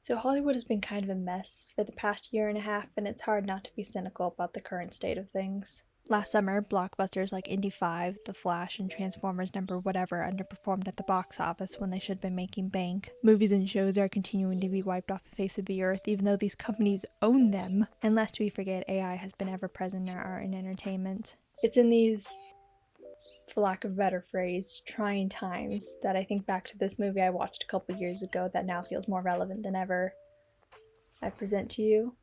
So Hollywood has been kind of a mess for the past year and a half, and it's hard not to be cynical about the current state of things. Last summer, blockbusters like Indy 5, The Flash, and Transformers number whatever underperformed at the box office when they should have been making bank. Movies and shows are continuing to be wiped off the face of the earth, even though these companies own them. And lest we forget, AI has been ever present in our art and entertainment. It's in these, for lack of a better phrase, trying times that I think back to this movie I watched a couple years ago that now feels more relevant than ever. I present to you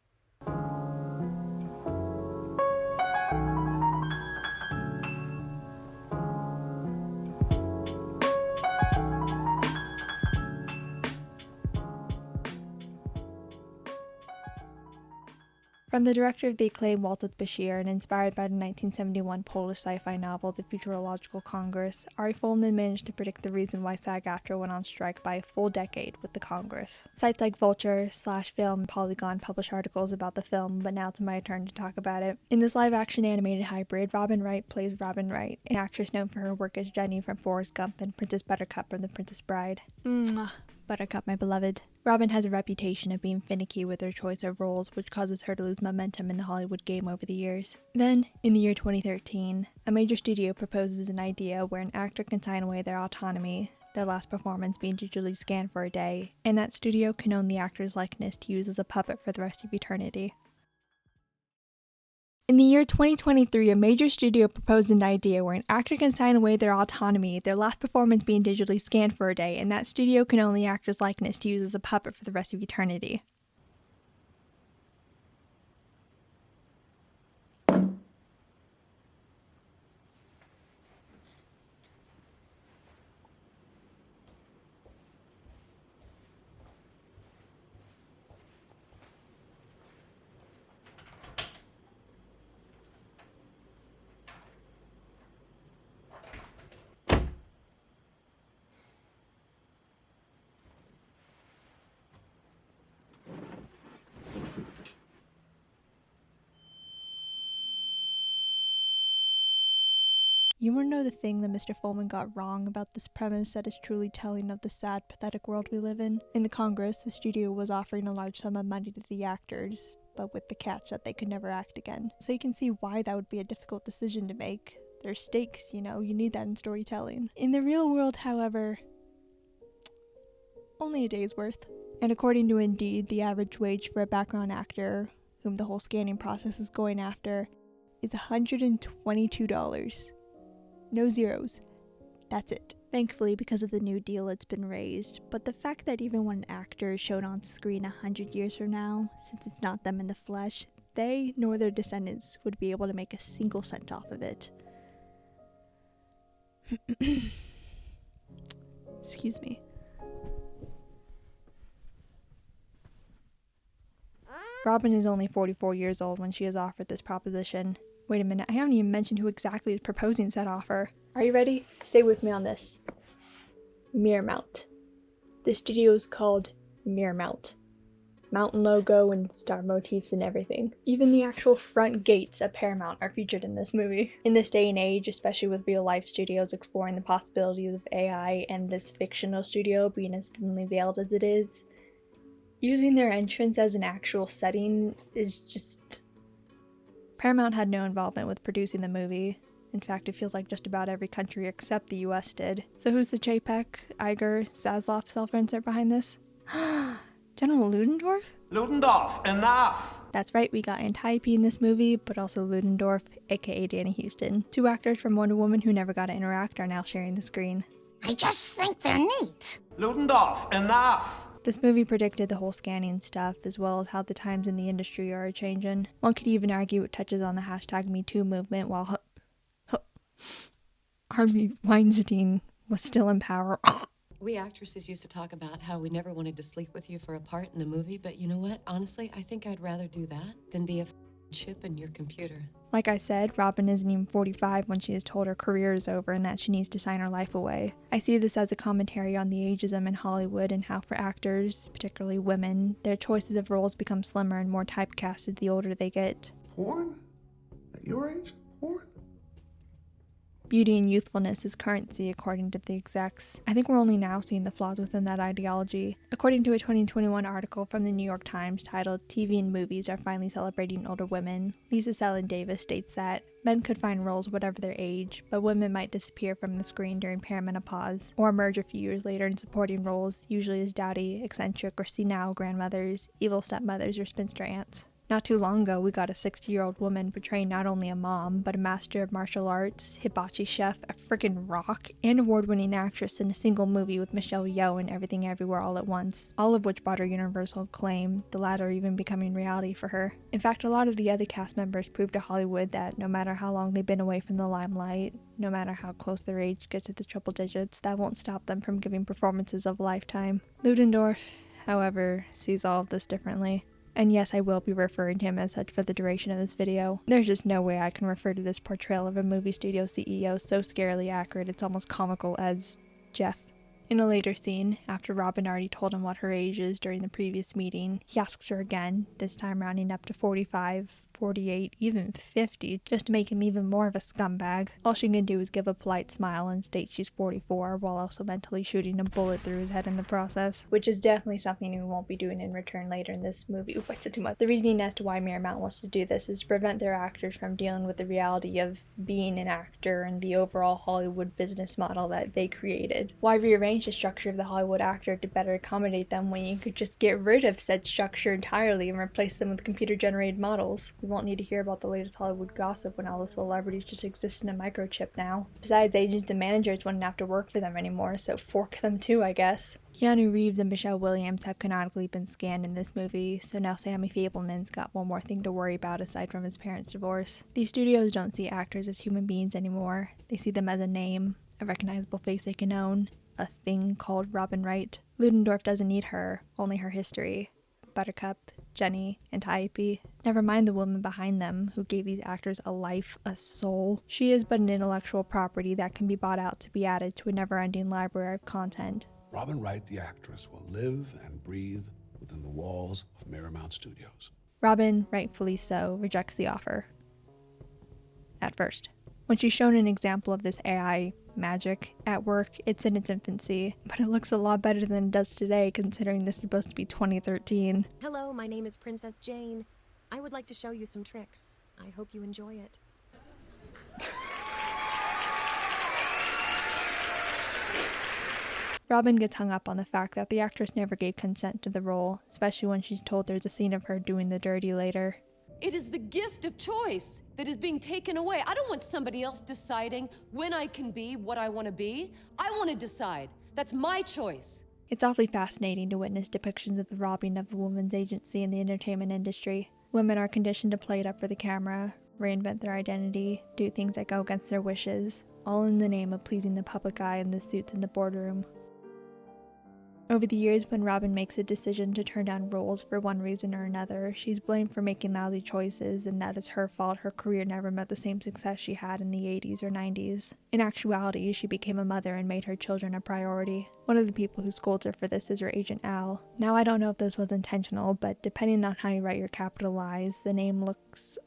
from the director of the acclaimed Walter Bashir and inspired by the 1971 Polish sci-fi novel The Futurological Congress, Ari Folman managed to predict the reason why SAG-AFTRA went on strike by a full decade with the Congress. Sites like Vulture, Film, and Polygon publish articles about the film, but now it's my turn to talk about it. In this live-action animated hybrid, Robin Wright plays Robin Wright, an actress known for her work as Jenny from Forrest Gump and Princess Buttercup from The Princess Bride. Mwah. Buttercup, my beloved. Robin has a reputation of being finicky with her choice of roles, which causes her to lose momentum in the Hollywood game over the years. Then, in the year 2013, a major studio proposes an idea where an actor can sign away their autonomy, their last performance being digitally scanned for a day, and that studio can own the actor's likeness to use as a puppet for the rest of eternity. In the year 2023, a major studio proposed an idea where an actor can sign away their autonomy, their last performance being digitally scanned for a day, and that studio can own the actor's likeness to use as a puppet for the rest of eternity. You want to know the thing that Mr. Folman got wrong about this premise that is truly telling of the sad, pathetic world we live in? In the Congress, the studio was offering a large sum of money to the actors, but with the catch that they could never act again. So you can see why that would be a difficult decision to make. There's stakes, you need that in storytelling. In the real world, however, only a day's worth. And according to Indeed, the average wage for a background actor, whom the whole scanning process is going after, is $122. No zeros. That's it. Thankfully, because of the New Deal, it's been raised, but the fact that even when an actor is shown on screen 100 years from now, since it's not them in the flesh, they nor their descendants would be able to make a single cent off of it. Excuse me. Robin is only 44 years old when she is offered this proposition. Wait a minute, I haven't even mentioned who exactly is proposing said offer. Are you ready? Stay with me on this. Mirrormount. The studio is called Mirrormount. Mountain logo and star motifs and everything. Even the actual front gates at Paramount are featured in this movie. In this day and age, especially with real-life studios exploring the possibilities of AI and this fictional studio being as thinly veiled as it is, using their entrance as an actual setting is just... Paramount had no involvement with producing the movie. In fact, it feels like just about every country except the US did. So who's the JPEG, Iger, Zaslav self-insert behind this? General Ludendorff? Ludendorff, enough! That's right, we got Antiope in this movie, but also Ludendorff, aka Danny Houston. Two actors from Wonder Woman who never got to interact are now sharing the screen. I just think they're neat. Ludendorff, enough! This movie predicted the whole scanning stuff, as well as how the times in the industry are changing. One could even argue it touches on the hashtag #MeToo movement while Harvey Weinstein was still in power. We actresses used to talk about how we never wanted to sleep with you for a part in a movie, but you know what? Honestly, I think I'd rather do that than be a chip in your computer. Like I said, Robin isn't even 45 when she is told her career is over and that she needs to sign her life away. I see this as a commentary on the ageism in Hollywood and how for actors, particularly women, their choices of roles become slimmer and more typecasted the older they get. Porn? At your age? Porn? Beauty and youthfulness is currency, according to the execs. I think we're only now seeing the flaws within that ideology. According to a 2021 article from the New York Times titled "TV and Movies Are Finally Celebrating Older Women," Lisa Selin-Davis states that men could find roles whatever their age, but women might disappear from the screen during perimenopause, or emerge a few years later in supporting roles, usually as dowdy, eccentric, or senile grandmothers, evil stepmothers, or spinster aunts. Not too long ago, we got a 60-year-old woman portraying not only a mom, but a master of martial arts, hibachi chef, a frickin' rock, and award-winning actress in a single movie with Michelle Yeoh in Everything Everywhere All at Once, all of which brought her universal acclaim, the latter even becoming reality for her. In fact, a lot of the other cast members proved to Hollywood that no matter how long they've been away from the limelight, no matter how close their age gets to the triple digits, that won't stop them from giving performances of a lifetime. Ludendorff, however, sees all of this differently. And yes, I will be referring to him as such for the duration of this video. There's just no way I can refer to this portrayal of a movie studio CEO so scarily accurate it's almost comical as Jeff. In a later scene, after Robin already told him what her age is during the previous meeting, he asks her again, this time rounding up to 45, 48, even 50, just to make him even more of a scumbag. All she can do is give a polite smile and state she's 44, while also mentally shooting a bullet through his head in the process, which is definitely something we won't be doing in return later in this movie. Ooh, I said too much. The reasoning as to why Mirror wants to do this is to prevent their actors from dealing with the reality of being an actor and the overall Hollywood business model that they created. Why rearrange the structure of the Hollywood actor to better accommodate them when you could just get rid of said structure entirely and replace them with computer-generated models? We won't need to hear about the latest Hollywood gossip when all the celebrities just exist in a microchip now. Besides, agents and managers wouldn't have to work for them anymore, so fork them too, I guess. Keanu Reeves and Michelle Williams have canonically been scanned in this movie, so now Sammy Fableman's got one more thing to worry about aside from his parents' divorce. These studios don't see actors as human beings anymore. They see them as a name, a recognizable face they can own, a thing called Robin Wright. Ludendorff doesn't need her, only her history. Buttercup, Jenny, and Taipei. Never mind the woman behind them, who gave these actors a life, a soul. She is but an intellectual property that can be bought out to be added to a never-ending library of content. Robin Wright, the actress, will live and breathe within the walls of Mirror Studios. Robin, rightfully so, rejects the offer. At first. When she's shown an example of this AI magic at work, it's in its infancy, but it looks a lot better than it does today considering this is supposed to be 2013. Hello, my name is Princess Jane. I would like to show you some tricks. I hope you enjoy it. Robin gets hung up on the fact that the actress never gave consent to the role, especially when she's told there's a scene of her doing the dirty later. It is the gift of choice that is being taken away. I don't want somebody else deciding when I can be what I want to be. I want to decide. That's my choice. It's awfully fascinating to witness depictions of the robbing of a woman's agency in the entertainment industry. Women are conditioned to play it up for the camera, reinvent their identity, do things that go against their wishes, all in the name of pleasing the public eye and the suits in the boardroom. Over the years, when Robin makes a decision to turn down roles for one reason or another, she's blamed for making lousy choices, and that it's her fault her career never met the same success she had in the 80s or 90s. In actuality, she became a mother and made her children a priority. One of the people who scolds her for this is her agent Al. Now, I don't know if this was intentional, but depending on how you write your capital I's, the name looks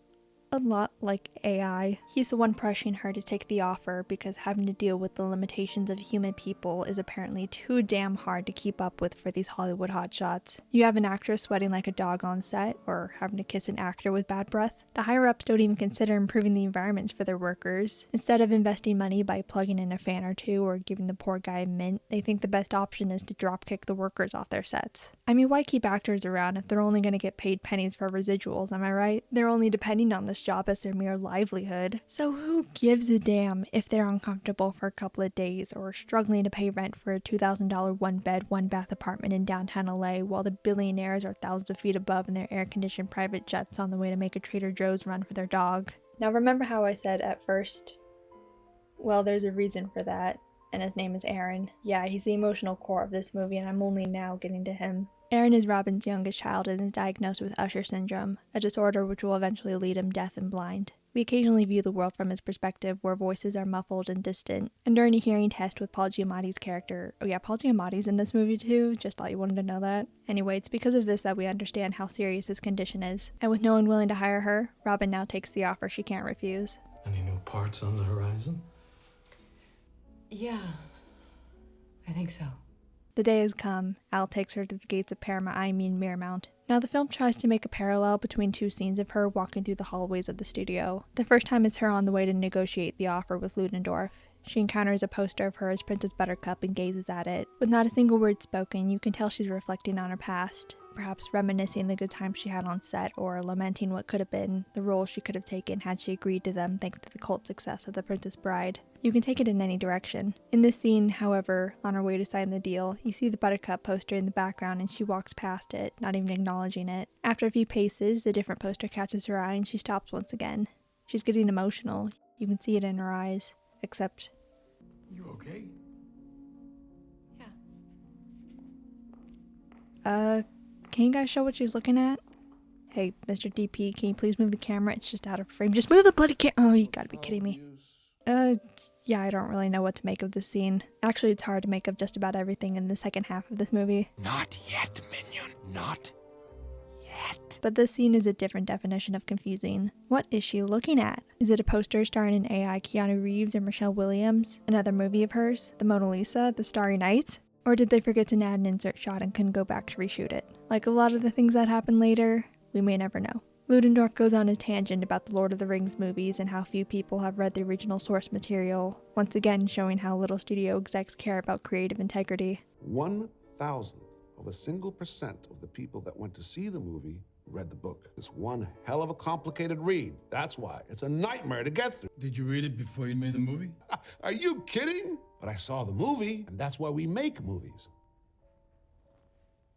a lot like AI. He's the one pressuring her to take the offer because having to deal with the limitations of human people is apparently too damn hard to keep up with for these Hollywood hotshots. You have an actress sweating like a dog on set, or having to kiss an actor with bad breath. The higher-ups don't even consider improving the environments for their workers. Instead of investing money by plugging in a fan or two or giving the poor guy a mint, they think the best option is to dropkick the workers off their sets. I mean, why keep actors around if they're only going to get paid pennies for residuals, am I right? They're only depending on this job as their mere livelihood. So who gives a damn if they're uncomfortable for a couple of days or struggling to pay rent for a $2,000 one-bed, one-bath apartment in downtown LA while the billionaires are thousands of feet above in their air-conditioned private jets on the way to make a Trader Joe's run for their dog? Now remember how I said at first, well, there's a reason for that, and his name is Aaron. Yeah, he's the emotional core of this movie, and I'm only now getting to him. Aaron is Robin's youngest child and is diagnosed with Usher syndrome, a disorder which will eventually lead him deaf and blind. We occasionally view the world from his perspective, where voices are muffled and distant. And during a hearing test with Paul Giamatti's character, oh yeah, Paul Giamatti's in this movie too, just thought you wanted to know that. Anyway, it's because of this that we understand how serious his condition is. And with no one willing to hire her, Robin now takes the offer she can't refuse. Any new parts on the horizon? Yeah, I think so. The day has come. Al takes her to the gates of Miramount. Now the film tries to make a parallel between two scenes of her walking through the hallways of the studio. The first time is her on the way to negotiate the offer with Ludendorff. She encounters a poster of her as Princess Buttercup and gazes at it. With not a single word spoken, you can tell she's reflecting on her past, perhaps reminiscing the good times she had on set or lamenting what could have been, the roles she could have taken had she agreed to them thanks to the cult success of The Princess Bride. You can take it in any direction. In this scene, however, on her way to sign the deal, you see the Buttercup poster in the background and she walks past it, not even acknowledging it. After a few paces, the different poster catches her eye and she stops once again. She's getting emotional. You can see it in her eyes. Except... You okay? Yeah. Can you guys show what she's looking at? Hey, Mr. DP, can you please move the camera? It's just out of frame. Just move the bloody camera! Oh, you gotta be kidding me. Yeah, I don't really know what to make of this scene. Actually, it's hard to make of just about everything in the second half of this movie. Not yet, minion. Not yet. But this scene is a different definition of confusing. What is she looking at? Is it a poster starring an AI Keanu Reeves and Michelle Williams? Another movie of hers? The Mona Lisa? The Starry Night? Or did they forget to add an insert shot and couldn't go back to reshoot it? Like a lot of the things that happen later, we may never know. Ludendorff goes on a tangent about the Lord of the Rings movies and how few people have read the original source material, once again showing how little studio execs care about creative integrity. 1,000th of a single % of the people that went to see the movie read the book. It's one hell of a complicated read. That's why. It's a nightmare to get through. Did you read it before you made the movie? Are you kidding? But I saw the movie, and that's why we make movies.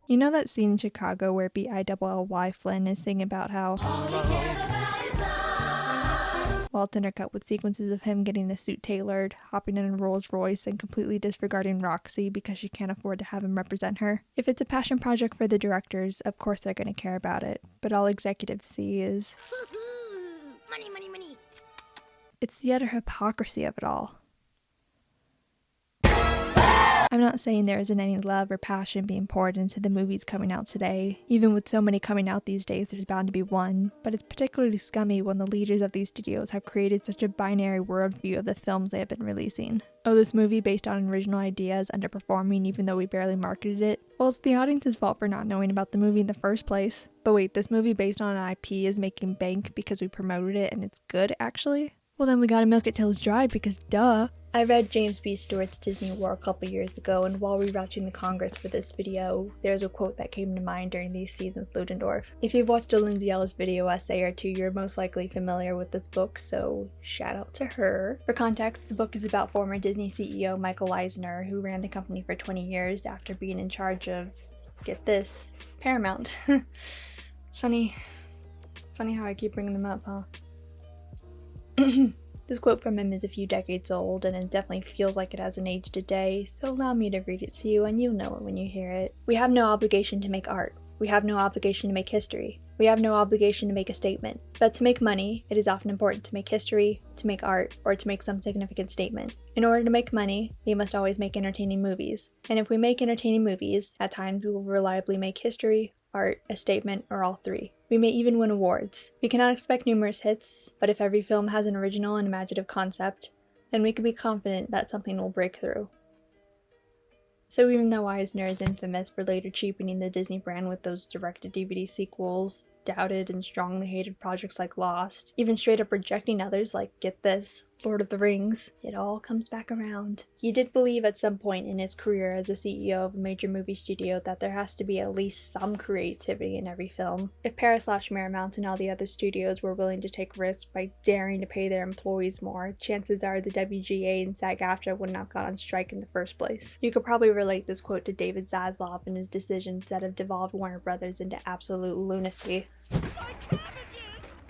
You know that scene in Chicago where B.I.L.L.Y. Flynn is singing about how... Well, it's intercut with sequences of him getting a suit tailored, hopping in a Rolls Royce, and completely disregarding Roxy because she can't afford to have him represent her. If it's a passion project for the directors, of course they're going to care about it. But all executives see is... Money, money, money. It's the utter hypocrisy of it all. I'm not saying there isn't any love or passion being poured into the movies coming out today. Even with so many coming out these days, there's bound to be one. But it's particularly scummy when the leaders of these studios have created such a binary worldview of the films they have been releasing. Oh, this movie based on an original idea is underperforming even though we barely marketed it? Well, it's the audience's fault for not knowing about the movie in the first place. But wait, this movie based on an IP is making bank because we promoted it and it's good, actually? Well, then we gotta milk it till it's dry because duh. I read James B. Stewart's Disney War a couple years ago, and while rewatching the Congress for this video, there's a quote that came to mind during these scenes with Ludendorff. If you've watched a Lindsay Ellis video essay or two, you're most likely familiar with this book, so shout out to her. For context, the book is about former Disney CEO Michael Eisner, who ran the company for 20 years after being in charge of, get this, Paramount. Funny how I keep bringing them up, huh? This quote from him is a few decades old, and it definitely feels like it hasn't aged a day, so allow me to read it to you and you'll know it when you hear it. We have no obligation to make art. We have no obligation to make history. We have no obligation to make a statement. But to make money, it is often important to make history, to make art, or to make some significant statement. In order to make money, we must always make entertaining movies. And if we make entertaining movies, at times we will reliably make history, art, a statement, or all three. We may even win awards. We cannot expect numerous hits, but if every film has an original and imaginative concept, then we can be confident that something will break through. So even though Eisner is infamous for later cheapening the Disney brand with those direct-to-DVD sequels, doubted and strongly hated projects like Lost, even straight up rejecting others like, get this, Lord of the Rings, it all comes back around. He did believe at some point in his career as a CEO of a major movie studio that there has to be at least some creativity in every film. If Paris/Miramount and all the other studios were willing to take risks by daring to pay their employees more, chances are the WGA and SAG-AFTRA wouldn't have gone on strike in the first place. You could probably relate this quote to David Zaslav and his decisions that have devolved Warner Brothers into absolute lunacy.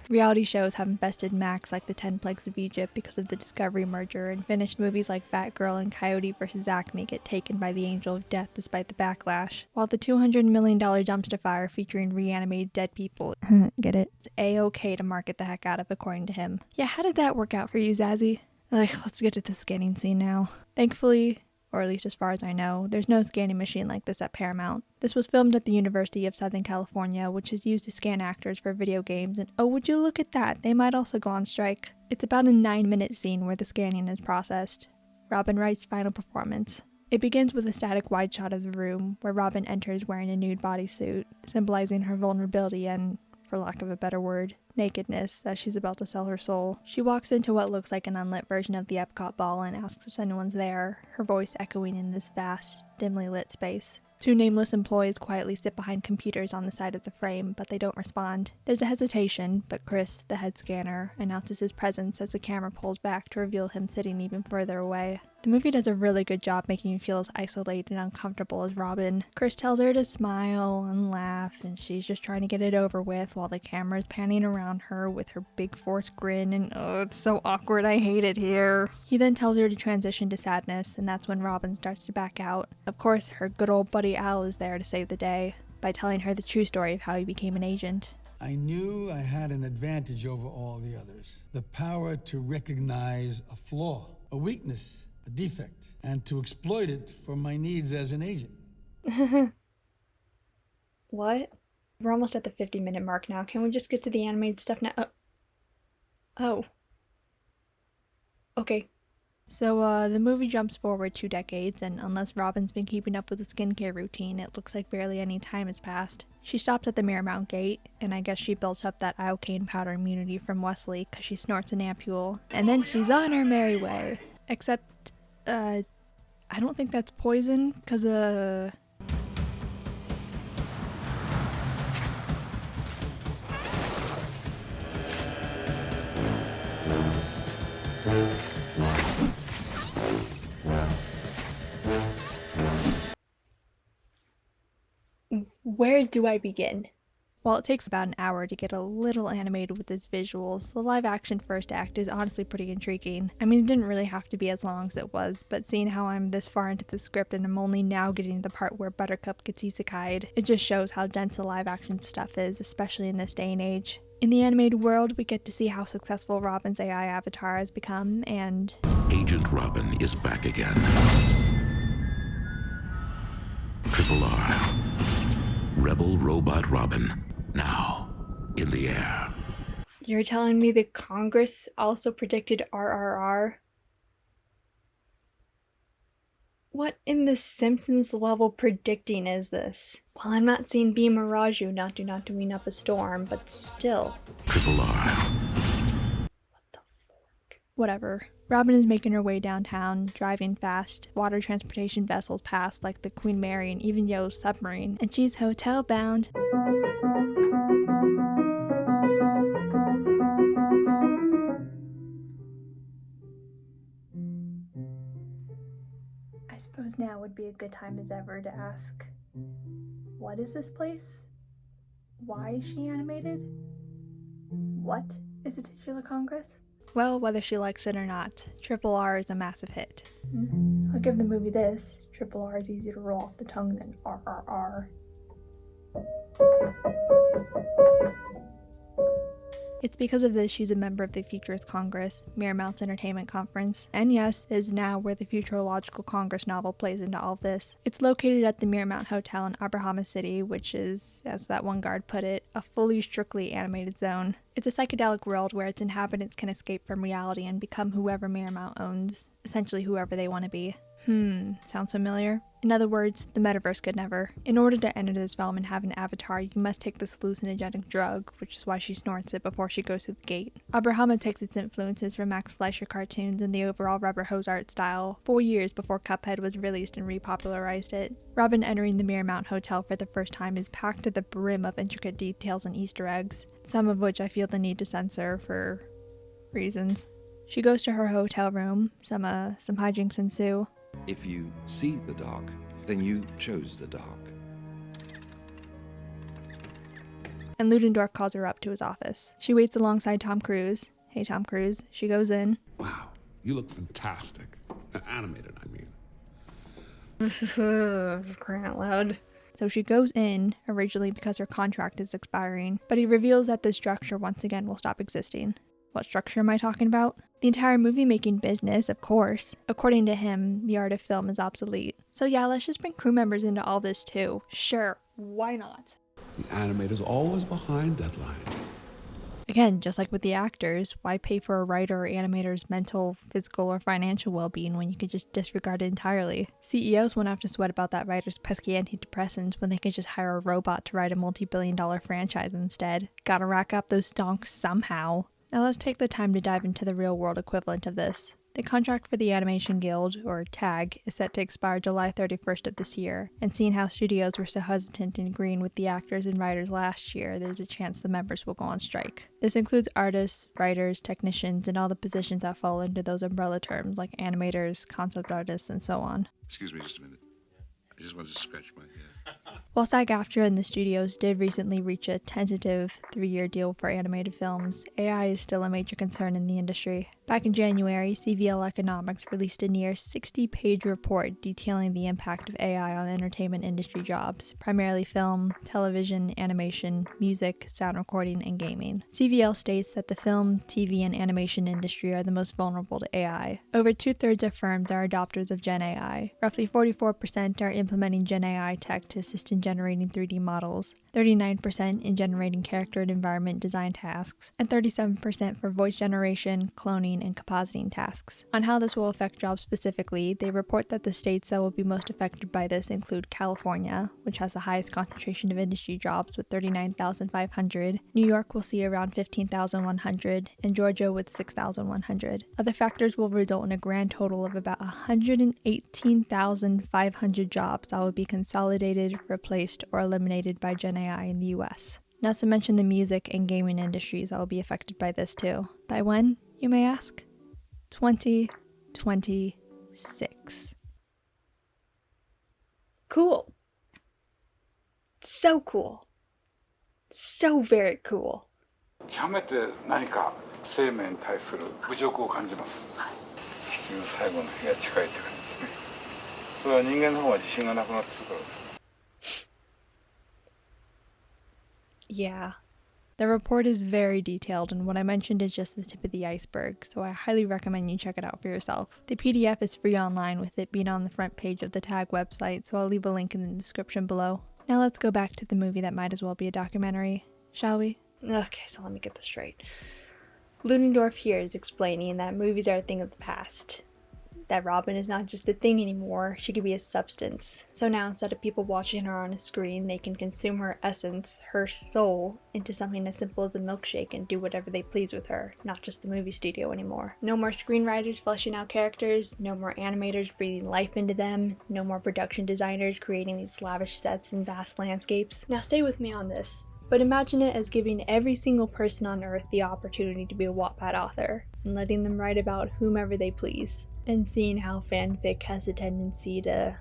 Reality shows have invested Max like the 10 Plagues of Egypt because of the Discovery merger, and finished movies like Batgirl and Coyote vs. Acme get taken by the Angel of Death despite the backlash, while the $200 million dumpster fire featuring reanimated dead people, get it, it's a-okay to market the heck out of according to him. Yeah, how did that work out for you, Zazzy? Let's get to the scanning scene now. Thankfully, or at least as far as I know, there's no scanning machine like this at Paramount. This was filmed at the University of Southern California, which is used to scan actors for video games, and oh, would you look at that, they might also go on strike. It's about a 9-minute scene where the scanning is processed. Robin Wright's final performance. It begins with a static wide shot of the room, where Robin enters wearing a nude bodysuit, symbolizing her vulnerability and, for lack of a better word, nakedness, as she's about to sell her soul. She walks into what looks like an unlit version of the Epcot ball and asks if anyone's there, her voice echoing in this vast, dimly lit space. Two nameless employees quietly sit behind computers on the side of the frame, but they don't respond. There's a hesitation, but Chris, the head scanner, announces his presence as the camera pulls back to reveal him sitting even further away. The movie does a really good job making you feel as isolated and uncomfortable as Robin. Chris tells her to smile and laugh, and she's just trying to get it over with while the camera is panning around her with her big forced grin, and oh, it's so awkward, I hate it here. He then tells her to transition to sadness, and that's when Robin starts to back out. Of course, her good old buddy Al is there to save the day, by telling her the true story of how he became an agent. I knew I had an advantage over all the others. The power to recognize a flaw, a weakness, a defect, and to exploit it for my needs as an agent. What? We're almost at the 50-minute mark now. Can we just get to the animated stuff now? Oh. Okay. So, the movie jumps forward 2 decades, and unless Robin's been keeping up with the skincare routine, it looks like barely any time has passed. She stops at the Mirrormount gate, and I guess she built up that iocane powder immunity from Wesley because she snorts an ampule, and then she's on her merry way. Except, I don't think that's poison, because, where do I begin? While it takes about an hour to get a little animated with its visuals, the live-action first act is honestly pretty intriguing. I mean, it didn't really have to be as long as it was, but seeing how I'm this far into the script and I'm only now getting to the part where Buttercup gets isekai'd, it just shows how dense the live-action stuff is, especially in this day and age. In the animated world, we get to see how successful Robin's AI avatar has become, and Agent Robin is back again. Triple R. Rebel Robot Robin. Now, in the air. You're telling me the Congress also predicted RRR? What in the Simpsons level predicting is this? Well, I'm not seeing Be Miraju not do ween up a storm, but still. Triple R. What the fork? Whatever. Robin is making her way downtown, driving fast. Water transportation vessels pass like the Queen Mary and even Yo's submarine, and she's hotel bound. I suppose now would be a good time as ever to ask, what is this place? Why is she animated? What is a titular Congress? Well, whether she likes it or not, Triple R is a massive hit. I'll give the movie this. Triple R is easier to roll off the tongue than RRR. It's because of this she's a member of the Futurist Congress, Mirrormount's entertainment conference, and yes, is now where the Futurological Congress novel plays into all of this. It's located at the Mirrormount Hotel in Abrahama City, which is, as that one guard put it, a fully strictly animated zone. It's a psychedelic world where its inhabitants can escape from reality and become whoever Mirrormount owns, essentially whoever they want to be. Sounds familiar? In other words, the metaverse could never. In order to enter this realm and have an avatar, you must take this hallucinogenic drug, which is why she snorts it before she goes through the gate. Abrahama takes its influences from Max Fleischer cartoons and the overall rubber hose art style, 4 years before Cuphead was released and repopularized it. Robin entering the Mirrormount Hotel for the first time is packed to the brim of intricate details and Easter eggs, some of which I feel the need to censor for reasons. She goes to her hotel room, some hijinks ensue. If you see the dark, then you chose the dark. And Ludendorff calls her up to his office. She waits alongside Tom Cruise. Hey, Tom Cruise. She goes in. Wow, you look fantastic. Animated, I mean. Crying out loud. So she goes in, originally because her contract is expiring, but he reveals that this structure once again will stop existing. What structure am I talking about? The entire movie-making business, of course. According to him, the art of film is obsolete. So yeah, let's just bring crew members into all this too. Sure, why not? The animator's always behind deadline. Again, just like with the actors, why pay for a writer or animator's mental, physical, or financial well-being when you could just disregard it entirely? CEOs won't have to sweat about that writer's pesky antidepressants when they could just hire a robot to write a multi-billion-dollar franchise instead. Gotta rack up those stonks somehow. Now let's take the time to dive into the real-world equivalent of this. The contract for the Animation Guild, or TAG, is set to expire July 31st of this year, and seeing how studios were so hesitant in agreeing with the actors and writers last year, there's a chance the members will go on strike. This includes artists, writers, technicians, and all the positions that fall into those umbrella terms like animators, concept artists, and so on. Excuse me just a minute. I just wanted to scratch my head. While SAG-AFTRA and the studios did recently reach a tentative 3-year deal for animated films, AI is still a major concern in the industry. Back in January, CVL Economics released a near 60-page report detailing the impact of AI on entertainment industry jobs, primarily film, television, animation, music, sound recording, and gaming. CVL states that the film, TV, and animation industry are the most vulnerable to AI. Over 2/3 of firms are adopters of Gen AI. Roughly 44% are implementing Gen AI tech to assist in generating 3D models, 39% in generating character and environment design tasks, and 37% for voice generation, cloning, and compositing tasks. On how this will affect jobs specifically, they report that the states that will be most affected by this include California, which has the highest concentration of industry jobs with 39,500, New York will see around 15,100, and Georgia with 6,100. Other factors will result in a grand total of about 118,500 jobs that will be consolidated, replaced, or eliminated by Gen AI in the US. Not to mention the music and gaming industries that will be affected by this too. By when, you may ask? 2026. Cool. So cool. So very cool. 極めて何か生命に対する侮辱を感じます。地球最後の日が近いって感じですね。それは人間の方が自信がなくなってくるからです。Yeah. The report is very detailed, and what I mentioned is just the tip of the iceberg, so I highly recommend you check it out for yourself. The PDF is free online, with it being on the front page of the TAG website, so I'll leave a link in the description below. Now let's go back to the movie that might as well be a documentary, shall we? Okay, so let me get this straight. Ludendorff here is explaining that movies are a thing of the past. That Robin is not just a thing anymore, she could be a substance. So now instead of people watching her on a screen, they can consume her essence, her soul, into something as simple as a milkshake and do whatever they please with her, not just the movie studio anymore. No more screenwriters fleshing out characters, no more animators breathing life into them, no more production designers creating these lavish sets and vast landscapes. Now stay with me on this, but imagine it as giving every single person on Earth the opportunity to be a Wattpad author, and letting them write about whomever they please. And seeing how fanfic has a tendency to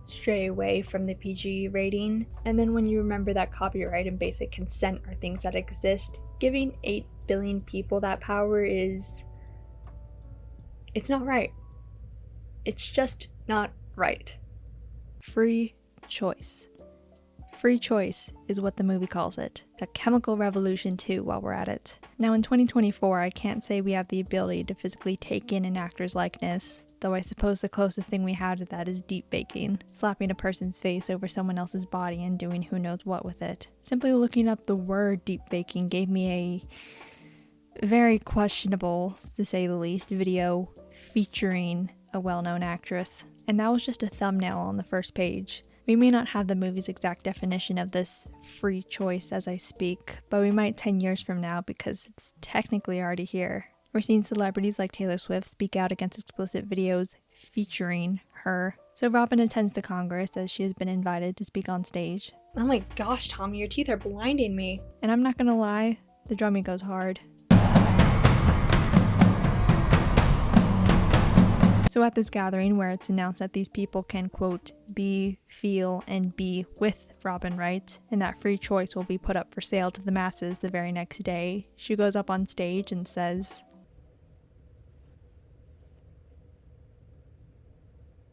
stray away from the PG rating. And then when you remember that copyright and basic consent are things that exist, giving 8 billion people that power it's not right. It's just not right. Free choice. Free choice is what the movie calls it. A chemical revolution too, while we're at it. Now in 2024, I can't say we have the ability to physically take in an actor's likeness, though I suppose the closest thing we have to that is deep faking, slapping a person's face over someone else's body and doing who knows what with it. Simply looking up the word deep faking gave me a very questionable, to say the least, video featuring a well-known actress. And that was just a thumbnail on the first page. We may not have the movie's exact definition of this free choice as I speak, but we might 10 years from now because it's technically already here. We're seeing celebrities like Taylor Swift speak out against explicit videos featuring her. So Robin attends the Congress as she has been invited to speak on stage. Oh my gosh, Tommy, your teeth are blinding me. And I'm not gonna lie, the drumming goes hard. So at this gathering, where it's announced that these people can, quote, be, feel, and be with Robin Wright, and that free choice will be put up for sale to the masses the very next day, she goes up on stage and says,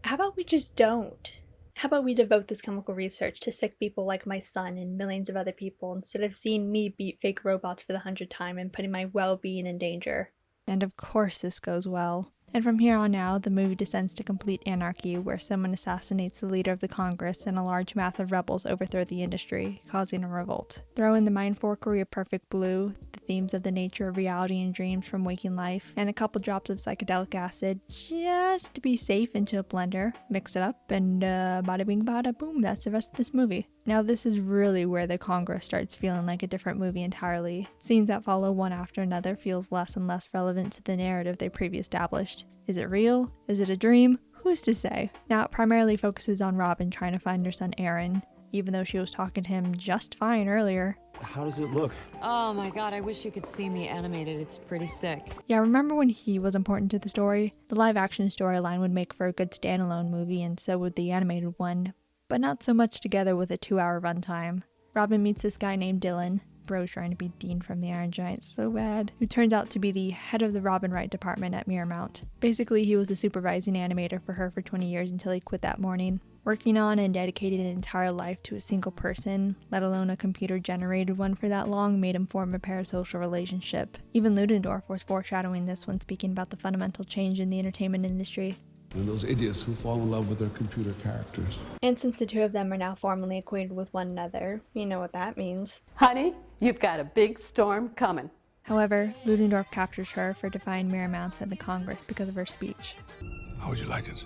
"How about we just don't? How about we devote this chemical research to sick people like my son and millions of other people instead of seeing me beat fake robots for the 100th time and putting my well-being in danger?" And of course this goes well. And from here on out, the movie descends to complete anarchy, where someone assassinates the leader of the Congress and a large mass of rebels overthrow the industry, causing a revolt. Throw in the mindfuckery of Perfect Blue, the themes of the nature of reality and dreams from waking life, and a couple drops of psychedelic acid, just to be safe, into a blender, mix it up, and bada bing bada boom, that's the rest of this movie. Now this is really where the Congress starts feeling like a different movie entirely. Scenes that follow one after another feels less and less relevant to the narrative they previously established. Is it real? Is it a dream? Who's to say? Now it primarily focuses on Robin trying to find her son Aaron, even though she was talking to him just fine earlier. How does it look? Oh my god, I wish you could see me animated. It's pretty sick. Yeah, remember when he was important to the story? The live action storyline would make for a good standalone movie, and so would the animated one, but not so much together with a 2-hour runtime. Robin meets this guy named Dylan. Bro's trying to be Dean from the Iron Giant so bad, who turns out to be the head of the Robin Wright department at Miramount. Basically, he was a supervising animator for her for 20 years until he quit that morning. Working on and dedicating an entire life to a single person, let alone a computer-generated one for that long, made him form a parasocial relationship. Even Ludendorff was foreshadowing this when speaking about the fundamental change in the entertainment industry. And those idiots who fall in love with their computer characters. And since the two of them are now formally acquainted with one another, you know what that means. Honey, you've got a big storm coming. However, Ludendorff captures her for defying Miramounts and the Congress because of her speech. How would you like it?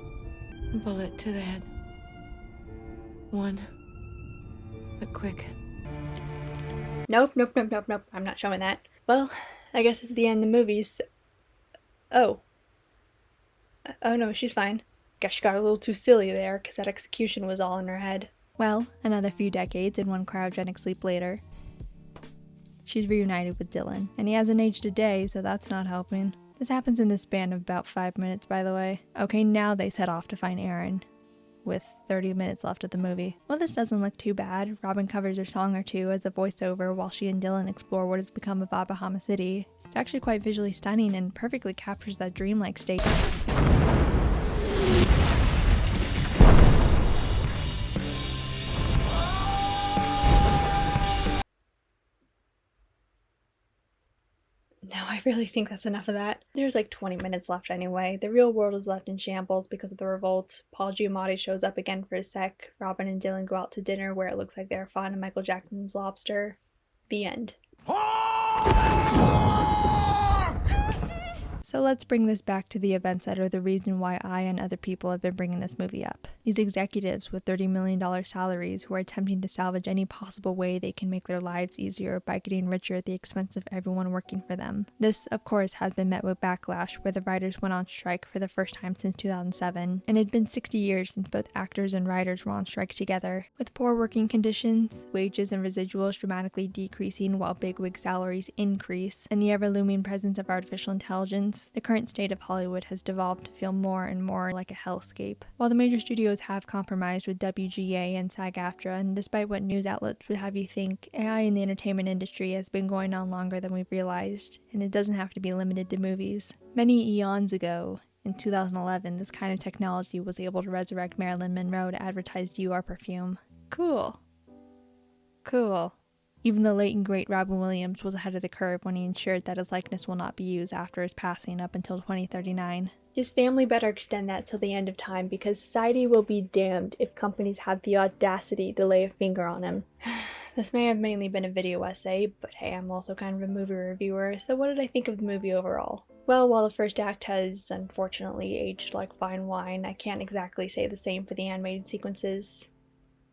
Bullet to the head. One. But quick. Nope. I'm not showing that. Well, I guess it's the end of the movies. Oh no, she's fine. Guess she got a little too silly there, because that execution was all in her head. Well, another few decades and one cryogenic sleep later, she's reunited with Dylan, and he hasn't aged a day, so that's not helping. This happens in the span of about 5 minutes, by the way. Okay, now they set off to find Aaron, with 30 minutes left of the movie. Well, this doesn't look too bad. Robin covers her song or two as a voiceover while she and Dylan explore what has become of Abahama City. It's actually quite visually stunning and perfectly captures that dreamlike state. No, I really think that's enough of that. There's like 20 minutes left anyway. The real world is left in shambles because of the revolt. Paul Giamatti shows up again for a sec. Robin and Dylan go out to dinner where it looks like they're fond of Michael Jackson's Lobster. The end. So let's bring this back to the events that are the reason why I and other people have been bringing this movie up. These executives with $30 million salaries who are attempting to salvage any possible way they can make their lives easier by getting richer at the expense of everyone working for them. This, of course, has been met with backlash, where the writers went on strike for the first time since 2007, and it had been 60 years since both actors and writers were on strike together. With poor working conditions, wages and residuals dramatically decreasing while bigwig salaries increase, and the ever-looming presence of artificial intelligence, the current state of Hollywood has devolved to feel more and more like a hellscape. While the major studios have compromised with WGA and SAG-AFTRA, and despite what news outlets would have you think, AI in the entertainment industry has been going on longer than we've realized, and it doesn't have to be limited to movies. Many eons ago, in 2011, this kind of technology was able to resurrect Marilyn Monroe to advertise Dior perfume. Cool. Even the late and great Robin Williams was ahead of the curve when he ensured that his likeness will not be used after his passing up until 2039. His family better extend that till the end of time, because society will be damned if companies have the audacity to lay a finger on him. This may have mainly been a video essay, but hey, I'm also kind of a movie reviewer, so what did I think of the movie overall? Well, while the first act has, unfortunately, aged like fine wine, I can't exactly say the same for the animated sequences.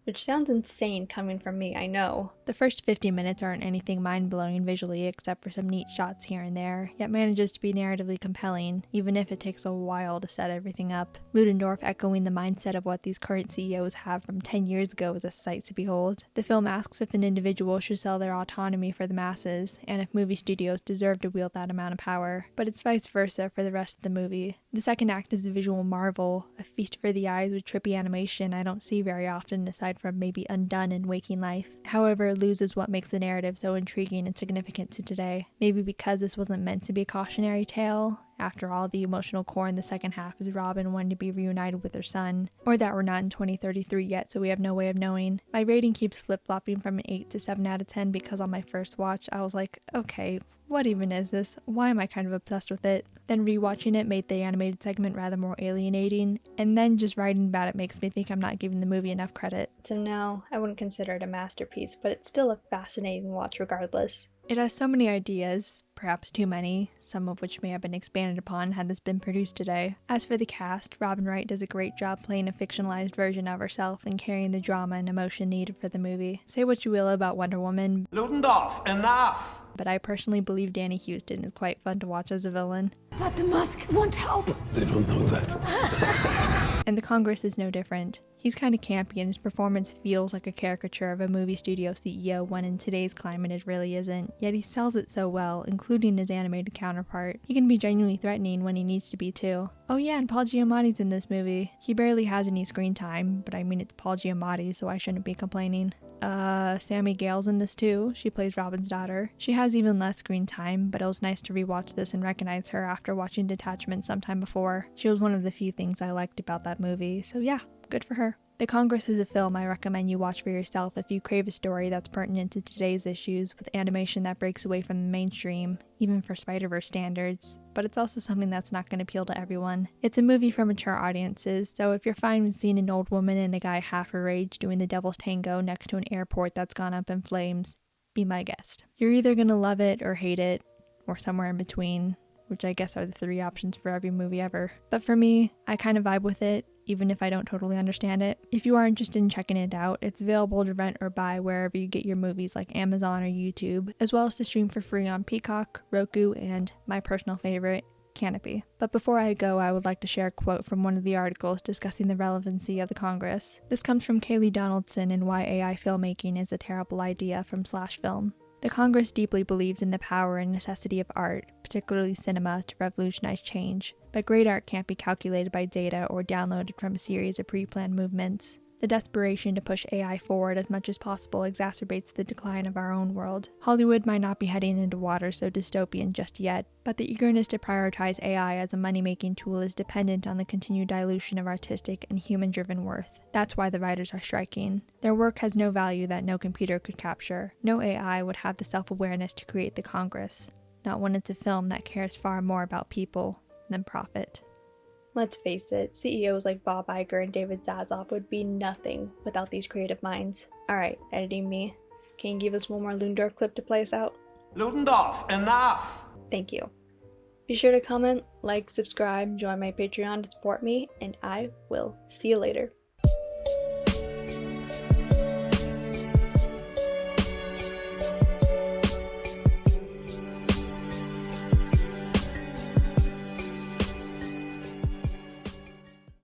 Which sounds insane coming from me, I know. The first 50 minutes aren't anything mind-blowing visually except for some neat shots here and there, yet manages to be narratively compelling, even if it takes a while to set everything up. Ludendorff echoing the mindset of what these current CEOs have from 10 years ago is a sight to behold. The film asks if an individual should sell their autonomy for the masses, and if movie studios deserve to wield that amount of power, but it's vice versa for the rest of the movie. The second act is a visual marvel, a feast for the eyes with trippy animation I don't see very often aside from maybe Undone and Waking Life. However, it loses what makes the narrative so intriguing and significant to today. Maybe because this wasn't meant to be a cautionary tale. After all, the emotional core in the second half is Robin wanting to be reunited with her son. Or that we're not in 2033 yet, so we have no way of knowing. My rating keeps flip-flopping from an 8 to 7 out of 10 because on my first watch, I was like, okay, what even is this? Why am I kind of obsessed with it? Then rewatching it made the animated segment rather more alienating, and then just writing about it makes me think I'm not giving the movie enough credit. So now, I wouldn't consider it a masterpiece, but it's still a fascinating watch regardless. It has so many ideas, perhaps too many, some of which may have been expanded upon had this been produced today. As for the cast, Robin Wright does a great job playing a fictionalized version of herself and carrying the drama and emotion needed for the movie. Say what you will about Wonder Woman, Ludendorff, enough! But I personally believe Danny Houston is quite fun to watch as a villain. But the Musk won't help. They don't know that. And the Congress is no different. He's kind of campy and his performance feels like a caricature of a movie studio CEO when in today's climate it really isn't, yet he sells it so well, including his animated counterpart. He can be genuinely threatening when he needs to be too. Oh yeah, and Paul Giamatti's in this movie. He barely has any screen time, but I mean it's Paul Giamatti, so I shouldn't be complaining. Sammy Gale's in this too. She plays Robin's daughter. She has even less screen time, but it was nice to rewatch this and recognize her after watching Detachment sometime before. She was one of the few things I liked about that movie, so yeah, good for her. The Congress is a film I recommend you watch for yourself if you crave a story that's pertinent to today's issues with animation that breaks away from the mainstream, even for Spider-Verse standards, but it's also something that's not going to appeal to everyone. It's a movie for mature audiences, so if you're fine with seeing an old woman and a guy half her age doing the devil's tango next to an airport that's gone up in flames, be my guest. You're either going to love it or hate it, or somewhere in between, which I guess are the three options for every movie ever. But for me, I kind of vibe with it, even if I don't totally understand it. If you are interested in checking it out, it's available to rent or buy wherever you get your movies like Amazon or YouTube, as well as to stream for free on Peacock, Roku, and my personal favorite, Canopy. But before I go, I would like to share a quote from one of the articles discussing the relevancy of the Congress. This comes from Kaylee Donaldson in Why AI Filmmaking is a Terrible Idea from /Film. The Congress deeply believes in the power and necessity of art, particularly cinema, to revolutionize change, but great art can't be calculated by data or downloaded from a series of pre-planned movements. The desperation to push AI forward as much as possible exacerbates the decline of our own world. Hollywood might not be heading into waters so dystopian just yet, but the eagerness to prioritize AI as a money-making tool is dependent on the continued dilution of artistic and human-driven worth. That's why the writers are striking. Their work has no value that no computer could capture. No AI would have the self-awareness to create the Congress, not when it's a film that cares far more about people than profit. Let's face it, CEOs like Bob Iger and David Zaslav would be nothing without these creative minds. Alright, editing me, can you give us one more Ludendorff clip to play us out? Ludendorff, enough! Thank you. Be sure to comment, like, subscribe, join my Patreon to support me, and I will see you later.